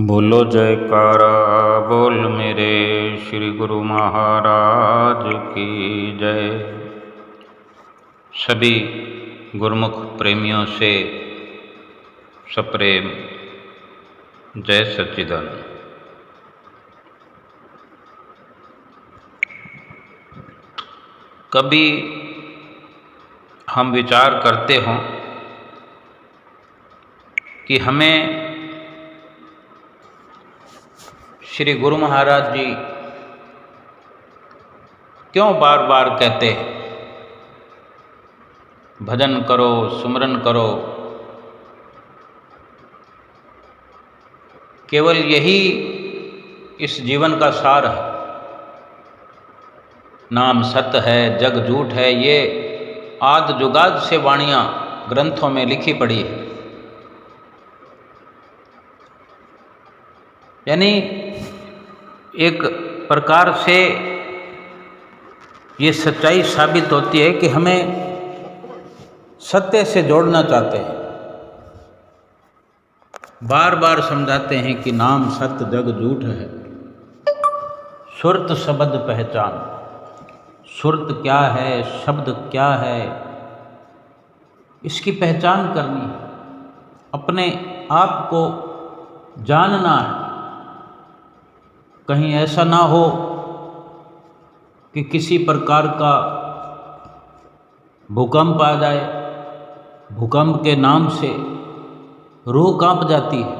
बोलो जयकारा बोल मेरे श्री गुरु महाराज की जय। सभी गुरुमुख प्रेमियों से सप्रेम जय सच्चिदानंद। कभी हम विचार करते हों कि हमें श्री गुरु महाराज जी क्यों बार बार कहते हैं भजन करो, सुमरन करो। केवल यही इस जीवन का सार है। नाम सत्य है, जग झूठ है, ये आद जुगाद से वाणियाँ ग्रंथों में लिखी पड़ी है। यानी एक प्रकार से ये सच्चाई साबित होती है कि हमें सत्य से जोड़ना चाहते हैं। बार बार समझाते हैं कि नाम सत्य जग झूठ है। सुरत शब्द पहचान। सुरत क्या है, शब्द क्या है, इसकी पहचान करनी है, अपने आप को जानना है। कहीं ऐसा ना हो कि किसी प्रकार का भूकंप आ जाए, भूकंप के नाम से रूह कांप जाती है,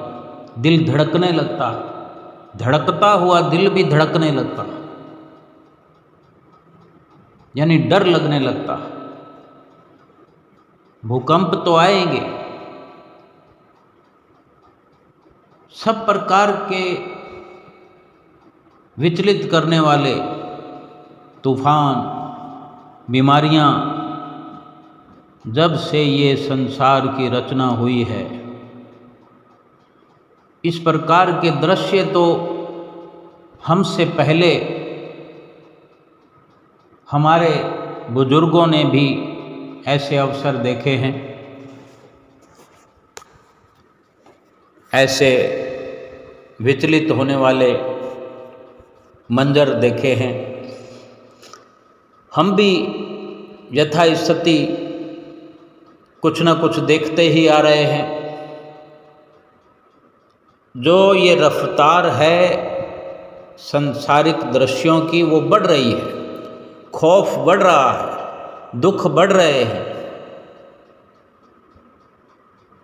दिल धड़कने लगता है, धड़कता हुआ दिल भी धड़कने लगता है, यानी डर लगने लगता है। भूकंप तो आएंगे, सब प्रकार के विचलित करने वाले तूफान, बीमारियां, जब से ये संसार की रचना हुई है, इस प्रकार के दृश्य तो हमसे पहले हमारे बुजुर्गों ने भी ऐसे अवसर देखे हैं, ऐसे विचलित होने वाले मंजर देखे हैं। हम भी यथास्थिति कुछ न कुछ देखते ही आ रहे हैं। जो ये रफ्तार है संसारिक दृश्यों की, वो बढ़ रही है। खौफ बढ़ रहा है, दुख बढ़ रहे हैं।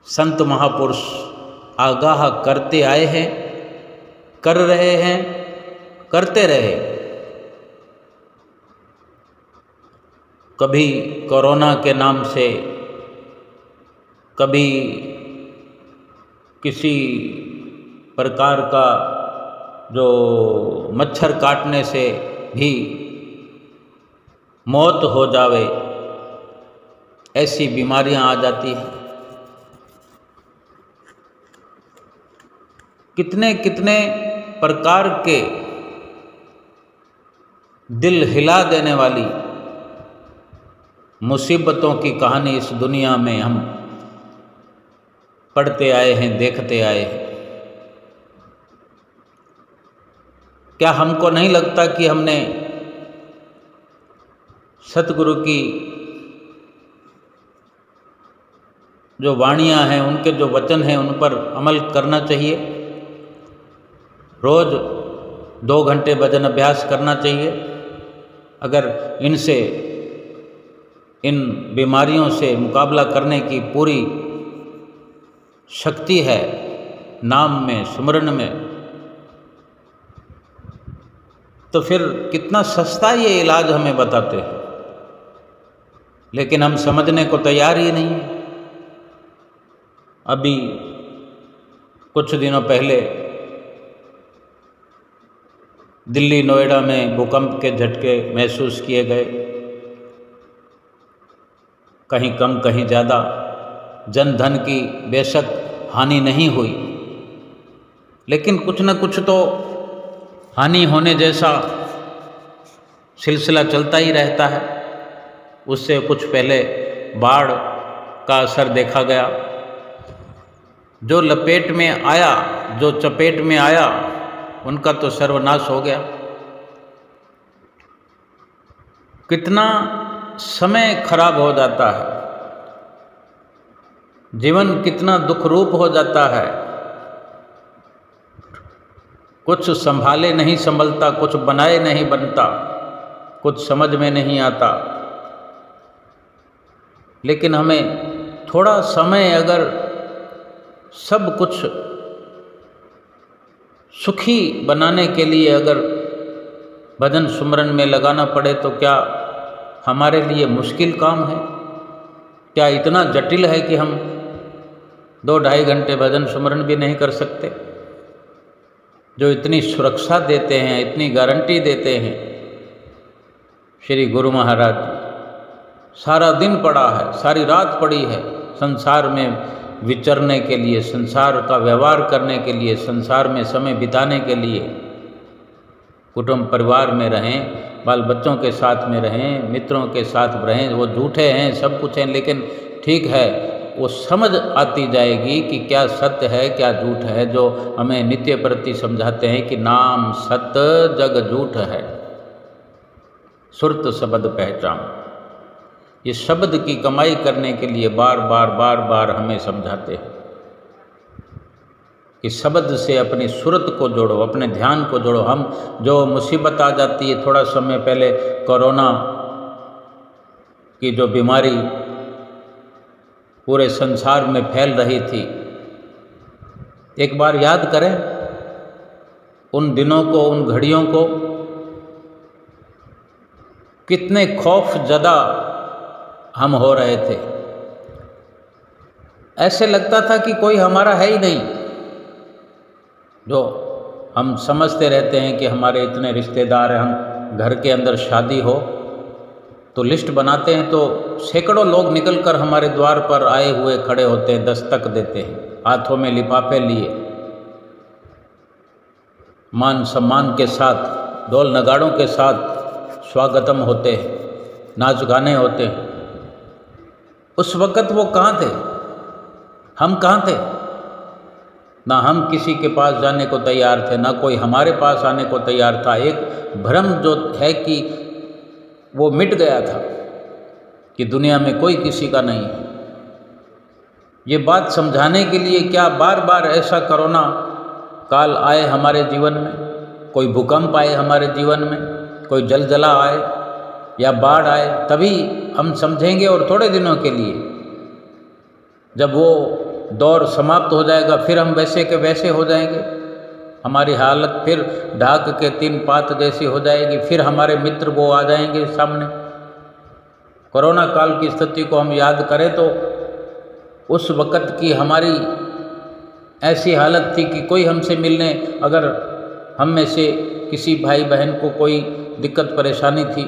संत महापुरुष आगाह करते आए हैं, कर रहे हैं, करते रहे। कभी कोरोना के नाम से, कभी किसी प्रकार का जो मच्छर काटने से भी मौत हो जावे, ऐसी बीमारियां आ जाती हैं। कितने कितने प्रकार के दिल हिला देने वाली मुसीबतों की कहानी इस दुनिया में हम पढ़ते आए हैं, देखते आए हैं। क्या हमको नहीं लगता कि हमने सतगुरु की जो वाणियाँ हैं, उनके जो वचन हैं, उन पर अमल करना चाहिए। रोज़ 2 घंटे भजन अभ्यास करना चाहिए। अगर इनसे, इन बीमारियों से मुकाबला करने की पूरी शक्ति है नाम में, सुमरन में, तो फिर कितना सस्ता ये इलाज हमें बताते हैं। लेकिन हम समझने को तैयार ही नहीं हैं। अभी कुछ दिनों पहले दिल्ली, नोएडा में भूकंप के झटके महसूस किए गए, कहीं कम कहीं ज़्यादा। जन धन की बेशक हानि नहीं हुई, लेकिन कुछ न कुछ तो हानि होने जैसा सिलसिला चलता ही रहता है। उससे कुछ पहले बाढ़ का असर देखा गया। जो लपेट में आया जो चपेट में आया उनका तो सर्वनाश हो गया। कितना समय खराब हो जाता है, जीवन कितना दुख रूप हो जाता है। कुछ संभाले नहीं संभलता, कुछ बनाए नहीं बनता, कुछ समझ में नहीं आता। लेकिन हमें थोड़ा समय अगर सब कुछ सुखी बनाने के लिए अगर भजन सुमरन में लगाना पड़े तो क्या हमारे लिए मुश्किल काम है? क्या इतना जटिल है कि हम 2-2.5 घंटे भजन सुमरन भी नहीं कर सकते? जो इतनी सुरक्षा देते हैं, इतनी गारंटी देते हैं श्री गुरु महाराज जी, सारा दिन पड़ा है, सारी रात पड़ी है संसार में विचरने के लिए, संसार का व्यवहार करने के लिए, संसार में समय बिताने के लिए। कुटुंब परिवार में रहें, बाल बच्चों के साथ में रहें, मित्रों के साथ रहें। वो झूठे हैं, सब कुछ हैं, लेकिन ठीक है, वो समझ आती जाएगी कि क्या सत्य है क्या झूठ है, जो हमें नित्य प्रति समझाते हैं कि नाम सत्य जग झूठ है, सुरत शब्द पहचान। ये शब्द की कमाई करने के लिए बार बार हमें समझाते हैं कि शब्द से अपनी सुरत को जोड़ो, अपने ध्यान को जोड़ो। हम जो मुसीबत आ जाती है, थोड़ा समय पहले कोरोना की जो बीमारी पूरे संसार में फैल रही थी, एक बार याद करें उन दिनों को, उन घड़ियों को। कितने खौफ ज़दा हम हो रहे थे, ऐसे लगता था कि कोई हमारा है ही नहीं। जो हम समझते रहते हैं कि हमारे इतने रिश्तेदार हैं, हम घर के अंदर शादी हो तो लिस्ट बनाते हैं तो सैकड़ों लोग निकलकर हमारे द्वार पर आए हुए खड़े होते हैं, दस्तक देते हैं, हाथों में लिफाफे लिए, मान सम्मान के साथ, ढोल नगाड़ों के साथ स्वागतम होते हैं, नाच गाने होते हैं। उस वक़्त वो कहाँ थे, हम कहाँ थे? ना हम किसी के पास जाने को तैयार थे, ना कोई हमारे पास आने को तैयार था। एक भ्रम जो है कि वो मिट गया था कि दुनिया में कोई किसी का नहीं है। ये बात समझाने के लिए क्या बार बार ऐसा कोरोना काल आए हमारे जीवन में, कोई भूकंप आए हमारे जीवन में, कोई जलजला आए या बाढ़ आए, तभी हम समझेंगे। और थोड़े दिनों के लिए, जब वो दौर समाप्त हो जाएगा, फिर हम वैसे के वैसे हो जाएंगे, हमारी हालत फिर ढाक के 3 पात जैसी हो जाएगी, फिर हमारे मित्र वो आ जाएंगे सामने। कोरोना काल की स्थिति को हम याद करें तो उस वक़्त की हमारी ऐसी हालत थी कि कोई हमसे मिलने, अगर हम में से किसी भाई बहन को कोई दिक्कत परेशानी थी,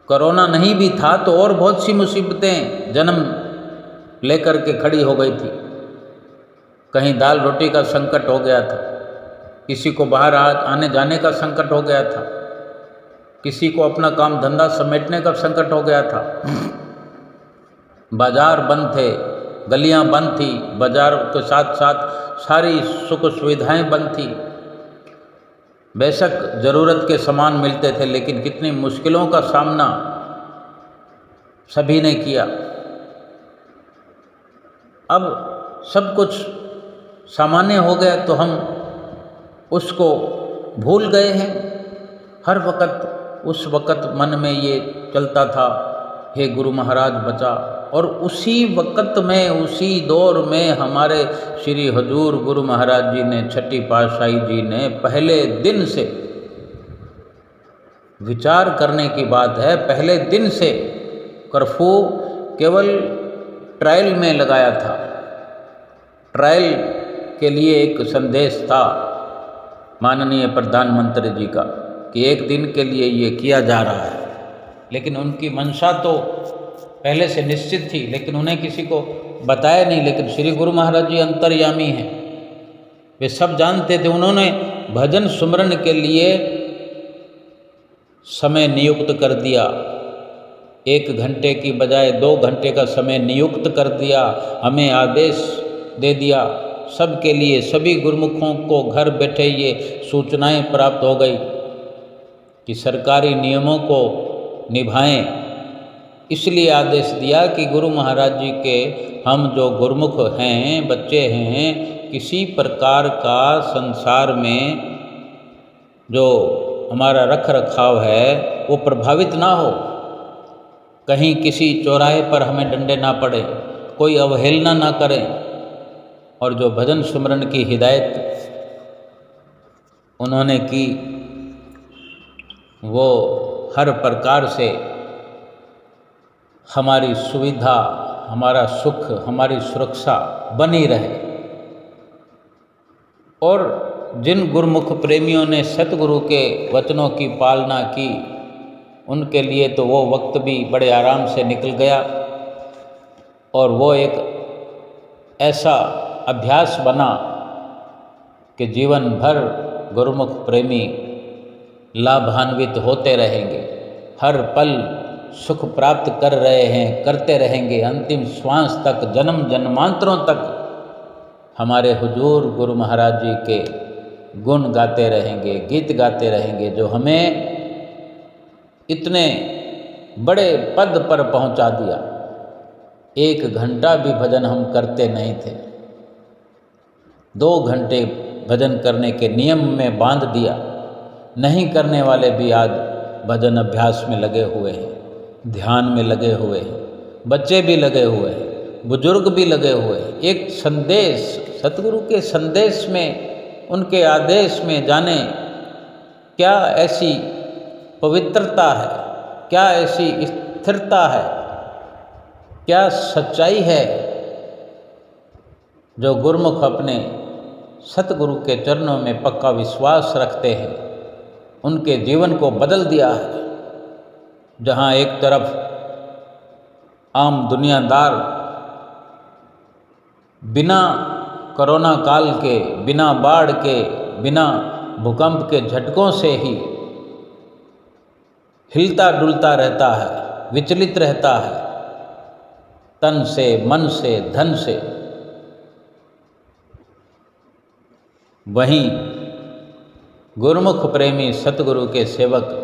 कोरोना नहीं भी था तो और बहुत सी मुसीबतें जन्म लेकर के खड़ी हो गई थी। कहीं दाल रोटी का संकट हो गया था, किसी को बाहर आने जाने का संकट हो गया था, किसी को अपना काम धंधा समेटने का संकट हो गया था। बाजार बंद थे, गलियां बंद थी, बाजार के साथ साथ सारी सुख सुविधाएं बंद थी। बेशक ज़रूरत के सामान मिलते थे, लेकिन कितनी मुश्किलों का सामना सभी ने किया। अब सब कुछ सामान्य हो गया तो हम उसको भूल गए हैं। हर वक़्त उस वक़्त मन में ये चलता था, हे गुरु महाराज बचा। और उसी वक़्त में, उसी दौर में हमारे श्री हजूर गुरु महाराज जी ने, छठी पातशाही जी ने पहले दिन से, विचार करने की बात है, पहले दिन से कर्फ्यू केवल ट्रायल में लगाया था। ट्रायल के लिए एक संदेश था माननीय प्रधानमंत्री जी का कि एक दिन के लिए ये किया जा रहा है, लेकिन उनकी मंशा तो पहले से निश्चित थी, लेकिन उन्हें किसी को बताया नहीं। लेकिन श्री गुरु महाराज जी अंतर्यामी हैं, वे सब जानते थे। उन्होंने भजन सुमरन के लिए समय नियुक्त कर दिया, 1 घंटे की बजाय 2 घंटे का समय नियुक्त कर दिया। हमें आदेश दे दिया सबके लिए, सभी गुरुमुखों को घर बैठे ये सूचनाएं प्राप्त हो गई कि सरकारी नियमों को निभाएं। इसलिए आदेश दिया कि गुरु महाराज जी के हम जो गुरुमुख हैं, बच्चे हैं, किसी प्रकार का संसार में जो हमारा रख रखाव है वो प्रभावित ना हो। कहीं किसी चौराहे पर हमें डंडे ना पड़े, कोई अवहेलना ना करें। और जो भजन सुमरन की हिदायत उन्होंने की वो हर प्रकार से हमारी सुविधा, हमारा सुख, हमारी सुरक्षा बनी रहे। और जिन गुरुमुख प्रेमियों ने सतगुरु के वचनों की पालना की, उनके लिए तो वो वक्त भी बड़े आराम से निकल गया और वो एक ऐसा अभ्यास बना कि जीवन भर गुरुमुख प्रेमी लाभान्वित होते रहेंगे, हर पल सुख प्राप्त कर रहे हैं, करते रहेंगे, अंतिम श्वास तक, जन्म जन्मांतरों तक हमारे हुजूर गुरु महाराज जी के गुण गाते रहेंगे, गीत गाते रहेंगे, जो हमें इतने बड़े पद पर पहुंचा दिया। 1 घंटा भी भजन हम करते नहीं थे, 2 घंटे भजन करने के नियम में बांध दिया। नहीं करने वाले भी आज भजन अभ्यास में लगे हुए हैं, ध्यान में लगे हुए हैं, बच्चे भी लगे हुए हैं, बुजुर्ग भी लगे हुए हैं। एक संदेश, सतगुरु के संदेश में, उनके आदेश में जाने क्या ऐसी पवित्रता है, क्या ऐसी स्थिरता है, क्या सच्चाई है जो गुरुमुख अपने सतगुरु के चरणों में पक्का विश्वास रखते हैं। उनके जीवन को बदल दिया है। जहाँ एक तरफ आम दुनियादार बिना कोरोना काल के, बिना बाढ़ के, बिना भूकंप के झटकों से ही हिलता डुलता रहता है, विचलित रहता है, तन से, मन से, धन से, वहीं गुरुमुख प्रेमी सतगुरु के सेवक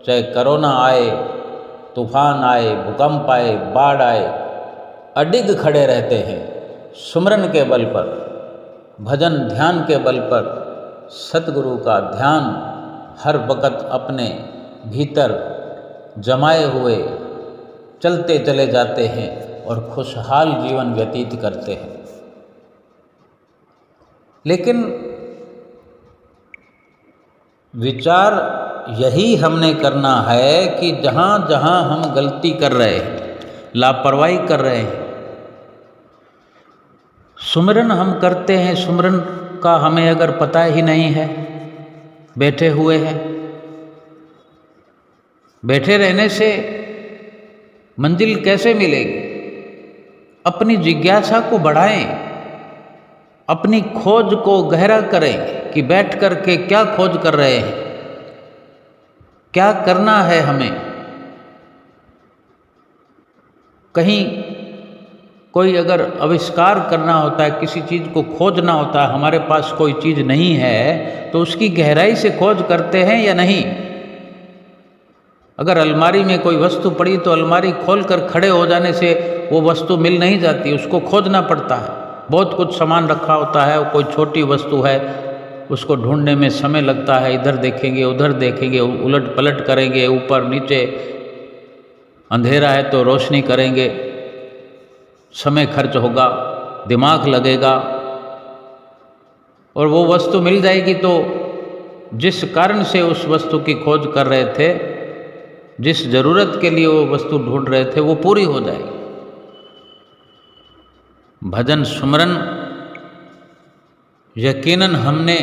चाहे कोरोना आए, तूफान आए, भूकंप आए, बाढ़ आए, अडिग खड़े रहते हैं। सुमरन के बल पर, भजन ध्यान के बल पर सतगुरु का ध्यान हर वक़्त अपने भीतर जमाए हुए चलते चले जाते हैं और खुशहाल जीवन व्यतीत करते हैं। लेकिन विचार यही हमने करना है कि जहाँ जहाँ हम गलती कर रहे हैं, लापरवाही कर रहे हैं, सुमिरन हम करते हैं, सुमिरन का हमें अगर पता ही नहीं है, बैठे हुए हैं, बैठे रहने से मंजिल कैसे मिलेगी? अपनी जिज्ञासा को बढ़ाएं, अपनी खोज को गहरा करें कि बैठ कर के क्या खोज कर रहे हैं, क्या करना है हमें। कहीं कोई अगर आविष्कार करना होता है, किसी चीज़ को खोजना होता है, हमारे पास कोई चीज़ नहीं है तो उसकी गहराई से खोज करते हैं या नहीं? अगर अलमारी में कोई वस्तु पड़ी तो अलमारी खोलकर खड़े हो जाने से वो वस्तु मिल नहीं जाती, उसको खोजना पड़ता है। बहुत कुछ सामान रखा होता है, कोई छोटी वस्तु है, उसको ढूंढने में समय लगता है, इधर देखेंगे, उधर देखेंगे, उलट पलट करेंगे, ऊपर नीचे, अंधेरा है तो रोशनी करेंगे, समय खर्च होगा, दिमाग लगेगा, और वो वस्तु मिल जाएगी तो जिस कारण से उस वस्तु की खोज कर रहे थे, जिस ज़रूरत के लिए वो वस्तु ढूंढ रहे थे, वो पूरी हो जाएगी। भजन सुमरन यकीनन हमने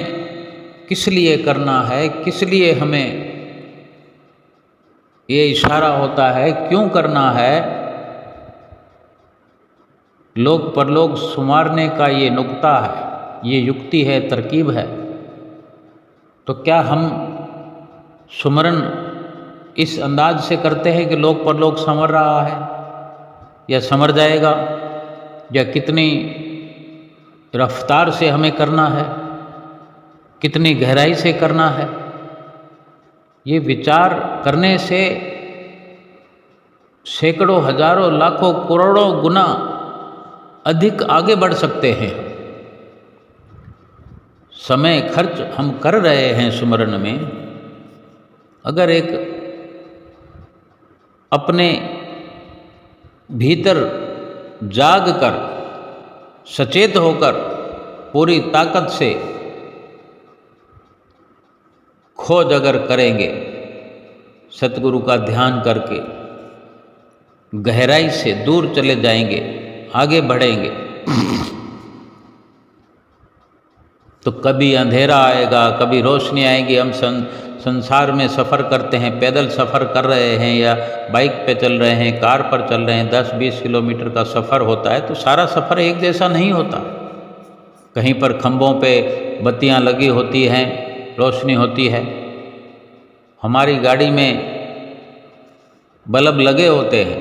किस लिए करना है, किस लिए हमें ये इशारा होता है, क्यों करना है? लोक परलोक सुमारने का ये नुक्ता है, ये युक्ति है, तरकीब है। तो क्या हम सुमरन इस अंदाज से करते हैं कि लोक परलोक संवर रहा है या संवर जाएगा, या कितनी रफ्तार से हमें करना है, कितनी गहराई से करना है, ये विचार करने से सैकड़ों, हजारों, लाखों, करोड़ों गुना अधिक आगे बढ़ सकते हैं। समय खर्च हम कर रहे हैं सुमरन में, अगर एक अपने भीतर जाग कर, सचेत होकर, पूरी ताकत से खोज अगर करेंगे, सतगुरु का ध्यान करके गहराई से दूर चले जाएंगे, आगे बढ़ेंगे, तो कभी अंधेरा आएगा, कभी रोशनी आएगी। हम संसार में सफ़र करते हैं, पैदल सफ़र कर रहे हैं या बाइक पे चल रहे हैं, कार पर चल रहे हैं, 10-20 किलोमीटर का सफ़र होता है, तो सारा सफ़र एक जैसा नहीं होता। कहीं पर खंभों पे बत्तियां लगी होती हैं, रोशनी होती है, हमारी गाड़ी में बल्ब लगे होते हैं,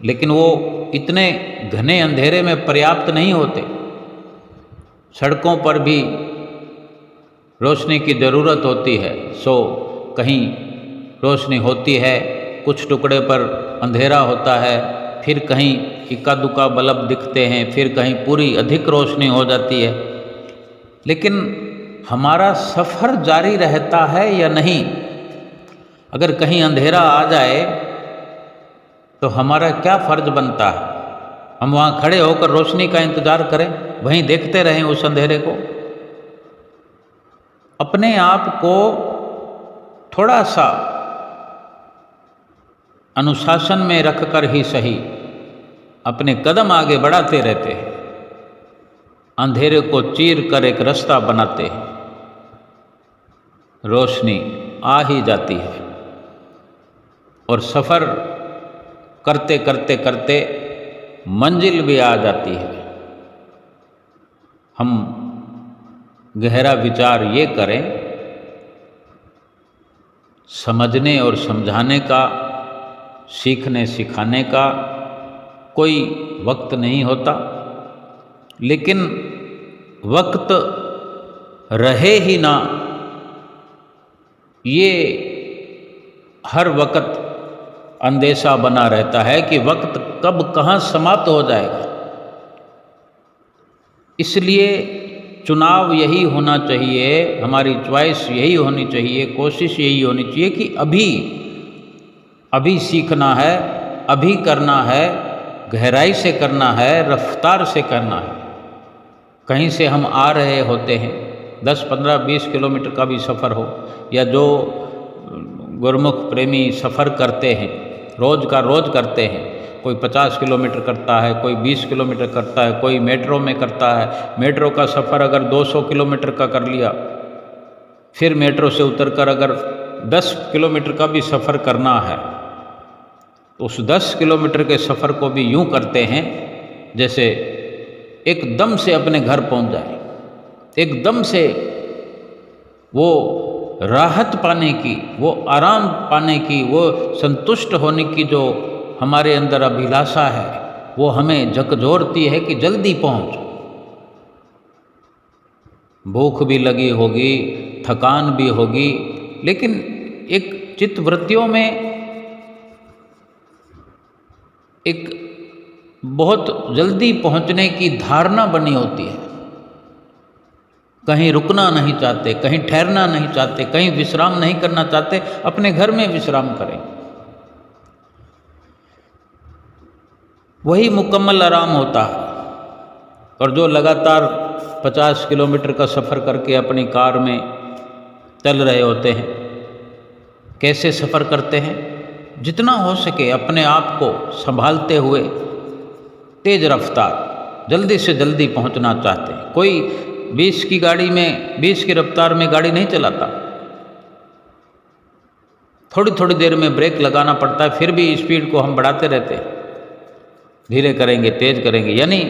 लेकिन वो इतने घने अंधेरे में पर्याप्त नहीं होते। सड़कों पर भी रोशनी की ज़रूरत होती है, सो कहीं रोशनी होती है, कुछ टुकड़े पर अंधेरा होता है, फिर कहीं इक्का दुक्का बल्ब दिखते हैं, फिर कहीं पूरी अधिक रोशनी हो जाती है। लेकिन हमारा सफ़र जारी रहता है या नहीं? अगर कहीं अंधेरा आ जाए तो हमारा क्या फ़र्ज बनता है? हम वहाँ खड़े होकर रोशनी का इंतज़ार करें, वहीं देखते रहें उस अंधेरे को? अपने आप को थोड़ा सा अनुशासन में रखकर ही सही अपने कदम आगे बढ़ाते रहते हैं, अंधेरे को चीर कर एक रास्ता बनाते हैं, रोशनी आ ही जाती है और सफ़र करते करते करते मंजिल भी आ जाती है। हम गहरा विचार ये करें, समझने और समझाने का, सीखने सिखाने का कोई वक्त नहीं होता, लेकिन वक्त रहे ही ना, ये हर वक्त अंदेशा बना रहता है कि वक्त कब कहाँ समाप्त हो जाएगा। इसलिए चुनाव यही होना चाहिए, हमारी चॉइस यही होनी चाहिए, कोशिश यही होनी चाहिए कि अभी सीखना है, अभी करना है, गहराई से करना है, रफ्तार से करना है। कहीं से हम आ रहे होते हैं, 10, 15, 20 किलोमीटर का भी सफ़र हो, या जो गुरमुख प्रेमी सफ़र करते हैं, रोज़ का रोज़ करते हैं, कोई 50 किलोमीटर करता है, कोई 20 किलोमीटर करता है, कोई मेट्रो में करता है। मेट्रो का सफ़र अगर 200 किलोमीटर का कर लिया, फिर मेट्रो से उतरकर अगर 10 किलोमीटर का भी सफ़र करना है, तो उस 10 किलोमीटर के सफ़र को भी यूँ करते हैं जैसे एकदम से अपने घर पहुँच जाए, एकदम से वो राहत पाने की, वो आराम पाने की, वो संतुष्ट होने की जो हमारे अंदर अभिलाषा है, वो हमें झकझोरती है कि जल्दी पहुँच। भूख भी लगी होगी, थकान भी होगी, लेकिन एक चित्तवृत्तियों में एक बहुत जल्दी पहुँचने की धारणा बनी होती है। कहीं रुकना नहीं चाहते, कहीं ठहरना नहीं चाहते, कहीं विश्राम नहीं करना चाहते, अपने घर में विश्राम करें, वही मुकम्मल आराम होता है। और जो लगातार 50 किलोमीटर का सफ़र करके अपनी कार में चल रहे होते हैं, कैसे सफ़र करते हैं? जितना हो सके अपने आप को संभालते हुए तेज़ रफ्तार, जल्दी से जल्दी पहुंचना चाहते हैं। कोई 20 की गाड़ी में, 20 की रफ्तार में गाड़ी नहीं चलाता, थोड़ी थोड़ी देर में ब्रेक लगाना पड़ता है, फिर भी स्पीड को हम बढ़ाते रहते हैं, धीरे करेंगे, तेज़ करेंगे। यानी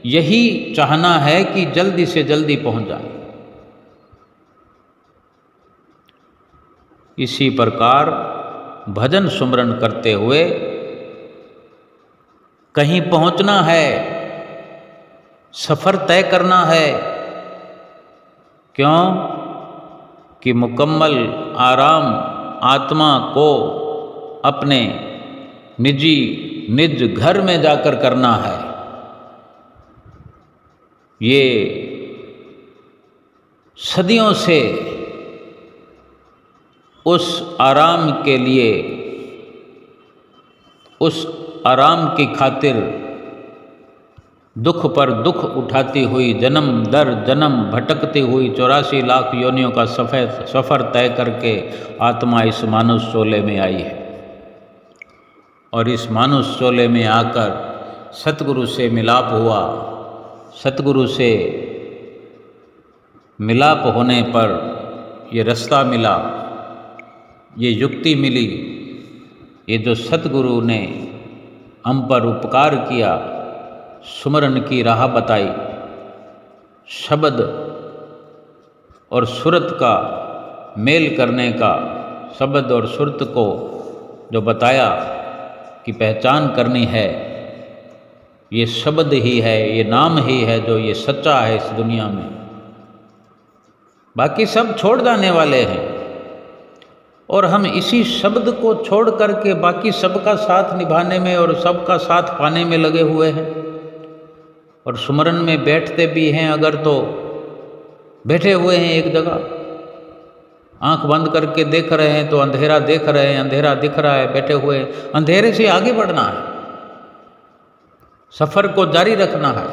यही चाहना है कि जल्दी से जल्दी पहुंच जाए। इसी प्रकार भजन सुमरन करते हुए कहीं पहुंचना है सफ़र तय करना है। क्यों? कि मुकम्मल आराम आत्मा को अपने निज घर में जाकर करना है। ये सदियों से उस आराम के लिए, उस आराम की खातिर दुख पर दुख उठाती हुई, जन्म दर जन्म भटकती हुई 84 लाख योनियों का सफ़र तय करके आत्मा इस मानुष चोले में आई है। और इस मानुष चोले में आकर सतगुरु से मिलाप हुआ। सतगुरु से मिलाप होने पर ये रास्ता मिला, ये युक्ति मिली, ये जो सतगुरु ने हम पर उपकार किया, सुमरन की राह बताई, शब्द और सुरत का मेल करने का, शब्द और सुरत को जो बताया कि पहचान करनी है, ये शब्द ही है, ये नाम ही है जो ये सच्चा है इस दुनिया में। बाकी सब छोड़ जाने वाले हैं और हम इसी शब्द को छोड़ करके बाकी सबका साथ निभाने में और सबका साथ पाने में लगे हुए हैं। और सुमरन में बैठते भी हैं अगर तो बैठे हुए हैं एक जगह, आंख बंद करके देख रहे हैं तो अंधेरा देख रहे हैं, अंधेरा दिख रहा है, बैठे हुए अंधेरे से आगे बढ़ना है, सफ़र को जारी रखना है।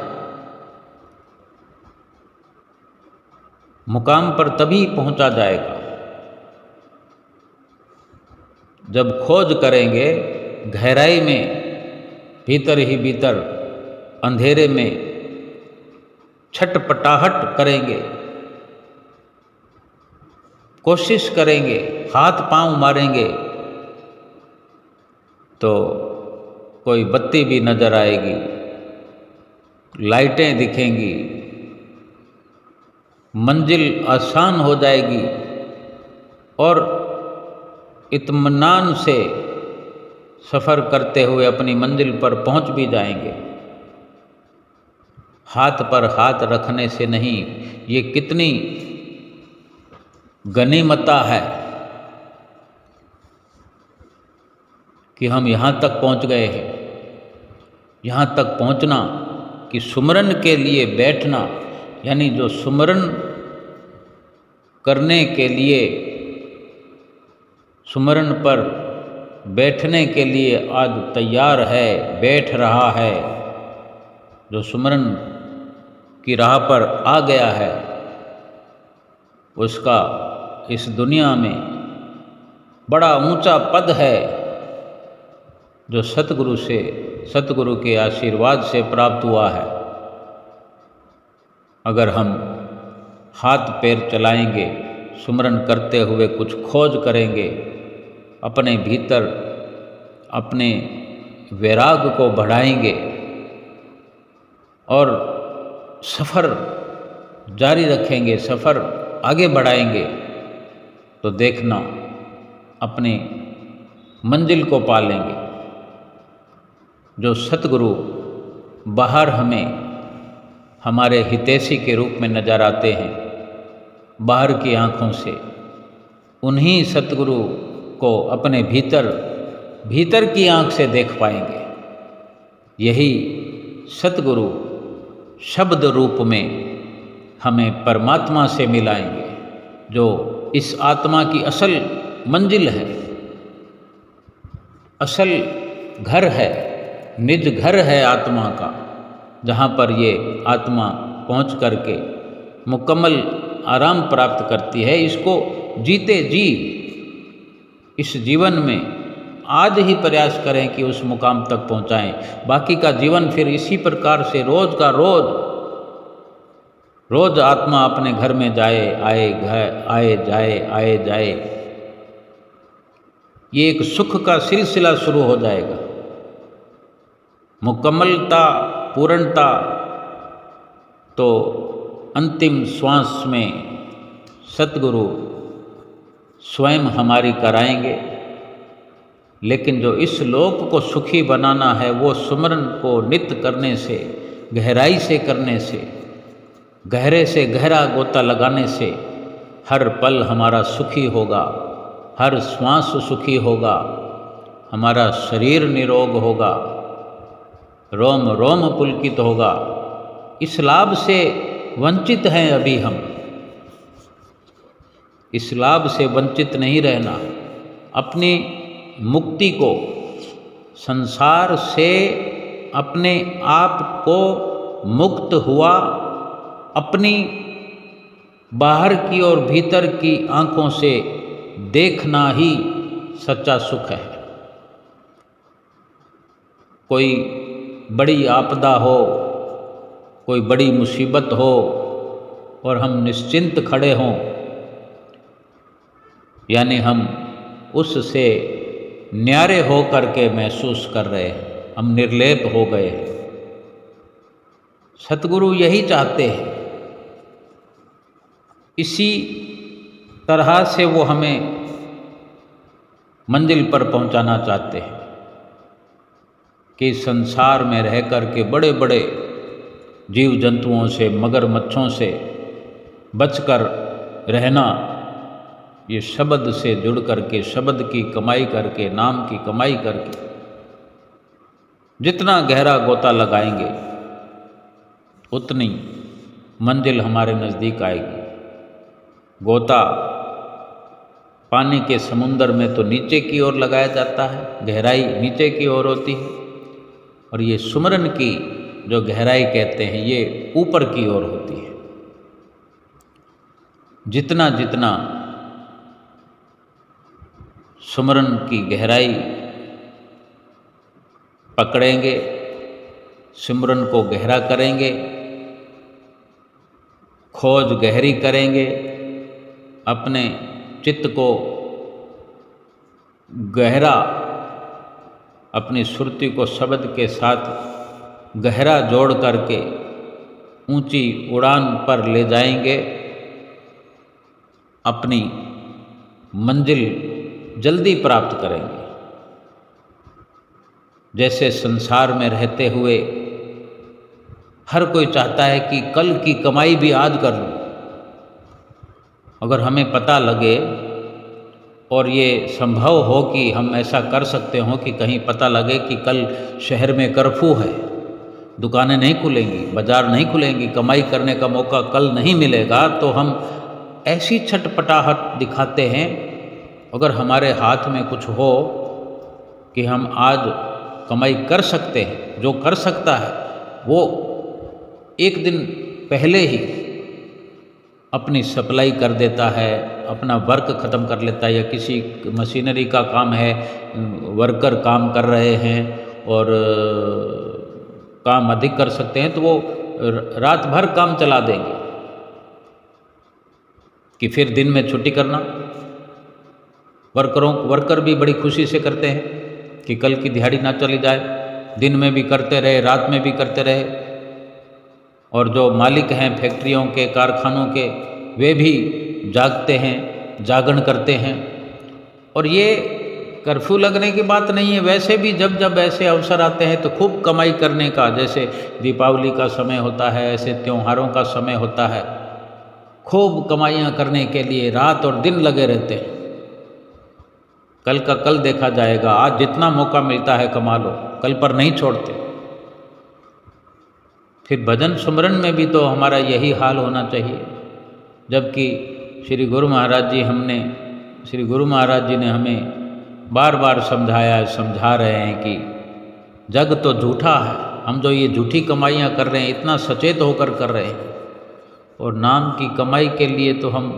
मुकाम पर तभी पहुंचा जाएगा जब खोज करेंगे गहराई में, भीतर ही भीतर अंधेरे में छटपटाहट करेंगे, कोशिश करेंगे, हाथ पांव मारेंगे तो कोई बत्ती भी नज़र आएगी, लाइटें दिखेंगी, मंजिल आसान हो जाएगी और इत्मीनान से सफ़र करते हुए अपनी मंजिल पर पहुंच भी जाएंगे। हाथ पर हाथ रखने से नहीं, ये कितनी गनीमता है कि हम यहाँ तक पहुँच गए हैं। यहाँ तक पहुँचना कि सुमरन के लिए बैठना, यानी जो सुमरन करने के लिए, सुमरन पर बैठने के लिए आज तैयार है, बैठ रहा है, जो सुमरन की राह पर आ गया है, उसका इस दुनिया में बड़ा ऊंचा पद है जो सतगुरु से, सतगुरु के आशीर्वाद से प्राप्त हुआ है। अगर हम हाथ पैर चलाएंगे, सुमरन करते हुए कुछ खोज करेंगे, अपने भीतर अपने वैराग को बढ़ाएंगे और सफ़र जारी रखेंगे, सफ़र आगे बढ़ाएंगे, तो देखना अपनी मंजिल को पा लेंगे। जो सतगुरु बाहर हमें हमारे हितैषी के रूप में नज़र आते हैं, बाहर की आँखों से, उन्हीं सतगुरु को अपने भीतर की आँख से देख पाएंगे। यही सतगुरु शब्द रूप में हमें परमात्मा से मिलाएंगे, जो इस आत्मा की असल मंजिल है, असल घर है, निज घर है आत्मा का, जहाँ पर ये आत्मा पहुँच करके मुकम्मल आराम प्राप्त करती है। इसको जीते जी इस जीवन में आज ही प्रयास करें कि उस मुकाम तक पहुँचाएं। बाकी का जीवन फिर इसी प्रकार से रोज़ का रोज़ आत्मा अपने घर में जाए, आए जाए, ये एक सुख का सिलसिला शुरू हो जाएगा। मुकम्मलता, पूर्णता तो अंतिम श्वास में सतगुरु स्वयं हमारी कराएंगे, लेकिन जो इस लोक को सुखी बनाना है वो सुमरन को नित्य करने से, गहराई से करने से, गहरे से गहरा गोता लगाने से हर पल हमारा सुखी होगा, हर श्वास सुखी होगा, हमारा शरीर निरोग होगा, रोम रोम पुलकित होगा। इस लाभ से वंचित हैं अभी हम, इस लाभ से वंचित नहीं रहना। अपनी मुक्ति को, संसार से अपने आप को मुक्त हुआ, अपनी बाहर की और भीतर की आँखों से देखना ही सच्चा सुख है। कोई बड़ी आपदा हो, कोई बड़ी मुसीबत हो और हम निश्चिंत खड़े हों, यानी हम उससे न्यारे हो करके महसूस कर रहे हैं, हम निर्लेप हो गए हैं। सतगुरु यही चाहते हैं, इसी तरह से वो हमें मंजिल पर पहुंचाना चाहते हैं कि संसार में रह कर के बड़े बड़े जीव जंतुओं से, मगरमच्छों से बचकर रहना, ये शब्द से जुड़ करके, शब्द की कमाई करके, नाम की कमाई करके जितना गहरा गोता लगाएंगे उतनी मंजिल हमारे नज़दीक आएगी। गोता पानी के समुंदर में तो नीचे की ओर लगाया जाता है, गहराई नीचे की ओर होती है, और ये सुमरन की जो गहराई कहते हैं ये ऊपर की ओर होती है। जितना जितना सुमरन की गहराई पकड़ेंगे, सिमरन को गहरा करेंगे, खोज गहरी करेंगे, अपने चित्त को गहरा, अपनी सुरती को शब्द के साथ गहरा जोड़ करके ऊंची उड़ान पर ले जाएंगे, अपनी मंजिल जल्दी प्राप्त करेंगे। जैसे संसार में रहते हुए हर कोई चाहता है कि कल की कमाई भी आज कर लूं। अगर हमें पता लगे और ये संभव हो कि हम ऐसा कर सकते हो कि कहीं पता लगे कि कल शहर में कर्फ्यू है, दुकानें नहीं खुलेंगी, बाजार नहीं खुलेंगी, कमाई करने का मौका कल नहीं मिलेगा, तो हम ऐसी छटपटाहट दिखाते हैं। अगर हमारे हाथ में कुछ हो कि हम आज कमाई कर सकते हैं, जो कर सकता है वो एक दिन पहले ही अपनी सप्लाई कर देता है, अपना वर्क ख़त्म कर लेता है, या किसी मशीनरी का काम है, वर्कर काम कर रहे हैं और काम अधिक कर सकते हैं तो वो रात भर काम चला देंगे कि फिर दिन में छुट्टी करना। वर्कर भी बड़ी खुशी से करते हैं कि कल की दिहाड़ी ना चली जाए, दिन में भी करते रहे, रात में भी करते रहे। और जो मालिक हैं फैक्ट्रियों के, कारखानों के, वे भी जागते हैं, जागरण करते हैं। और ये कर्फ्यू लगने की बात नहीं है, वैसे भी जब जब ऐसे अवसर आते हैं तो खूब कमाई करने का, जैसे दीपावली का समय होता है, ऐसे त्योहारों का समय होता है, खूब कमाइयाँ करने के लिए रात और दिन लगे रहते हैं। कल का कल देखा जाएगा, आज जितना मौका मिलता है कमा लो, कल पर नहीं छोड़ते। फिर भजन सुमरन में भी तो हमारा यही हाल होना चाहिए। जबकि श्री गुरु महाराज जी ने हमें बार बार समझा रहे हैं कि जग तो झूठा है, हम जो ये झूठी कमाइयाँ कर रहे हैं इतना सचेत होकर कर रहे हैं, और नाम की कमाई के लिए तो हम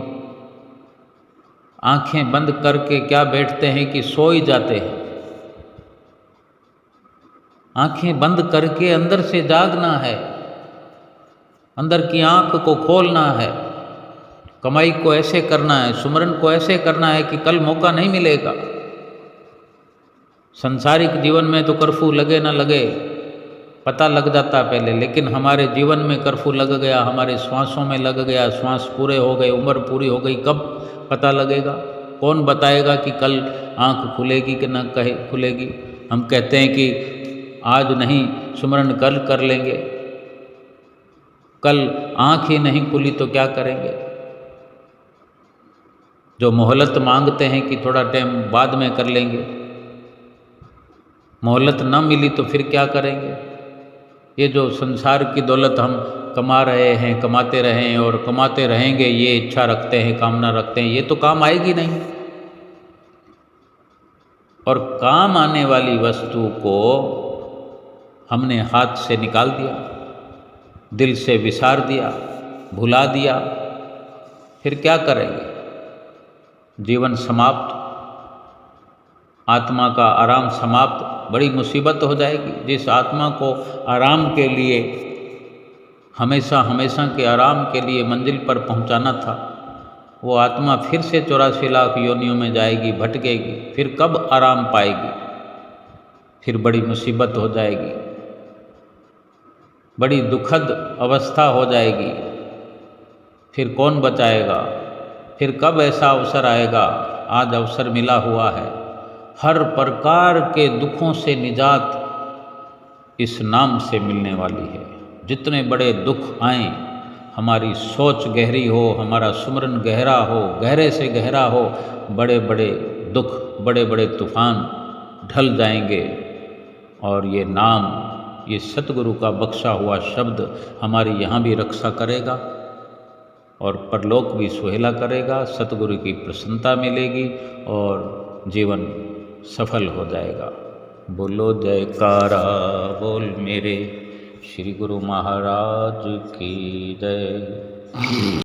आंखें बंद करके क्या बैठते हैं कि सो ही जाते हैं। आंखें बंद करके अंदर से जागना है, अंदर की आंख को खोलना है, कमाई को ऐसे करना है, सुमरन को ऐसे करना है कि कल मौका नहीं मिलेगा। सांसारिक जीवन में तो कर्फ्यू लगे ना लगे पता लग जाता पहले, लेकिन हमारे जीवन में कर्फ्यू लग गया, हमारे श्वासों में लग गया, श्वास पूरे हो गए, उम्र पूरी हो गई, कब पता लगेगा? कौन बताएगा कि कल आंख खुलेगी कि न खुलेगी? हम कहते हैं कि आज नहीं सुमरन कल कर लेंगे, कल आँख ही नहीं खुली तो क्या करेंगे? जो मोहलत मांगते हैं कि थोड़ा टाइम बाद में कर लेंगे, मोहलत न मिली तो फिर क्या करेंगे? ये जो संसार की दौलत हम कमा रहे हैं, कमाते रहें और कमाते रहेंगे, ये इच्छा रखते हैं, कामना रखते हैं, ये तो काम आएगी नहीं। और काम आने वाली वस्तु को हमने हाथ से निकाल दिया, दिल से विसार दिया, भुला दिया, फिर क्या करेंगे? जीवन समाप्त, आत्मा का आराम समाप्त, बड़ी मुसीबत हो जाएगी। जिस आत्मा को आराम के लिए, हमेशा हमेशा के आराम के लिए मंजिल पर पहुंचाना था, वो आत्मा फिर से 84 लाख योनियों में जाएगी, भटकेगी, फिर कब आराम पाएगी? फिर बड़ी मुसीबत हो जाएगी, बड़ी दुखद अवस्था हो जाएगी। फिर कौन बचाएगा? फिर कब ऐसा अवसर आएगा? आज अवसर मिला हुआ है। हर प्रकार के दुखों से निजात इस नाम से मिलने वाली है। जितने बड़े दुख आएं, हमारी सोच गहरी हो, हमारा सुमरन गहरा हो, गहरे से गहरा हो, बड़े बड़े दुख, बड़े बड़े तूफान ढल जाएंगे। और ये नाम, ये सतगुरु का बख्शा हुआ शब्द हमारी यहाँ भी रक्षा करेगा और परलोक भी सुहेला करेगा। सतगुरु की प्रसन्नता मिलेगी और जीवन सफल हो जाएगा। बोलो जयकारा बोल मेरे श्री गुरु महाराज की जय।